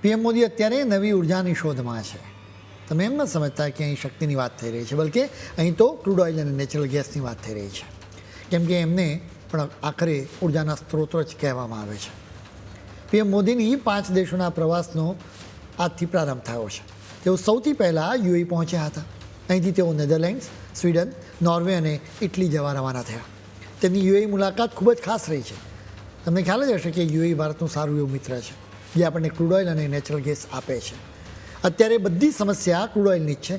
PM Modi અત્યારે નવી ઉર્જાની શોધમાં છે. તમે એમ ન સમજતા કે અહીં શક્તિની વાત થઈ રહી છે, બલકે અહીં તો ક્રૂડ ઓઇલ અને નેચરલ ગેસની વાત થઈ રહી છે. કેમ કે એમને પણ આખરે ઉર્જાના સ્ત્રોતો જ કહેવામાં આવે છે. પીએમ મોદીની 5 દેશોના પ્રવાસનો આજથી પ્રારંભ થયો છે. તેઓ સૌથી પહેલાં યુએઈ પહોંચ્યા હતા. અહીંથી તેઓ નેધરલેન્ડ્સ, સ્વીડન, નોર્વે અને ઇટલી જવા રવાના થયા. તેમની યુએઈ મુલાકાત ખૂબ જ ખાસ રહી છે. તમને ખ્યાલ જ હશે કે યુએઈ ભારતનું સારું એવું મિત્ર છે, જે આપણને ક્રૂડ ઓઇલ અને નેચરલ ગેસ આપે છે. અત્યારે બધી સમસ્યા ક્રૂડ ઓઇલની જ છે.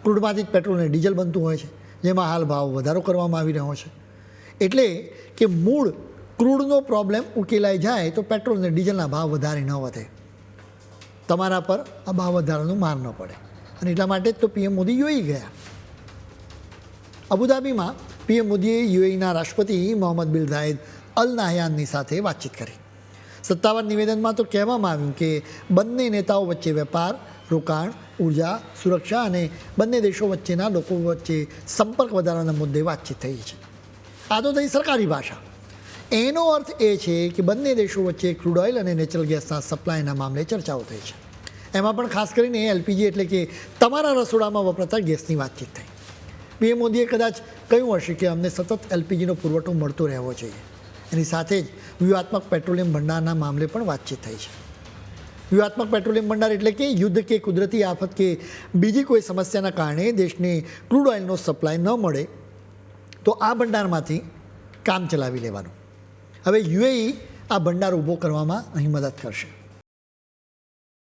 ક્રૂડમાંથી જ પેટ્રોલ અને ડીઝલ બનતું હોય છે, જેમાં હાલ ભાવ વધારો કરવામાં આવી રહ્યો છે. એટલે કે મૂળ ક્રૂડનો પ્રોબ્લેમ ઉકેલાઈ જાય તો પેટ્રોલ અને ડીઝલના ભાવ વધારે ન વધે, તમારા પર આ ભાવ વધારાનું માર ન પડે. અને એટલા માટે જ તો પીએમ મોદી યુએઈ ગયા. અબુધાબીમાં પીએમ મોદીએ યુએઈના રાષ્ટ્રપતિ મોહમ્મદ બિન ઝાયદ અલ નાહયાનની સાથે વાતચીત કરી. સત્તાવાર નિવેદનમાં તો કહેવામાં આવ્યું કે બંને નેતાઓ વચ્ચે વેપાર, રોકાણ, ઉર્જા, સુરક્ષા અને બંને દેશો વચ્ચેના લોકો વચ્ચે સંપર્ક વધારવાના મુદ્દે વાતચીત થઈ છે. આ તો થઈ સરકારી ભાષા. એનો અર્થ એ છે કે બંને દેશો વચ્ચે ક્રૂડ ઓઇલ અને નેચરલ ગેસના સપ્લાયના મામલે ચર્ચાઓ થઈ છે. એમાં પણ ખાસ કરીને એલપીજી એટલે કે તમારા રસોડામાં વપરાતા ગેસની વાતચીત થઈ. પીએમ મોદીએ કદાચ કહ્યું હશે કે અમને સતત એલપીજીનો પુરવઠો મળતો રહેવો જોઈએ. એની સાથે જ વ્યૂહાત્મક પેટ્રોલિયમ ભંડારના મામલે પણ વાતચીત થઈ છે. વ્યૂહાત્મક પેટ્રોલિયમ ભંડાર એટલે કે યુદ્ધ કે કુદરતી આફત કે બીજી કોઈ સમસ્યાના કારણે દેશને ક્રૂડ ઓઇલનો સપ્લાય ન મળે તો આ ભંડારમાંથી કામ ચલાવી લેવાનું. હવે યુએઈ આ ભંડાર ઊભો કરવામાં અહીં મદદ કરશે.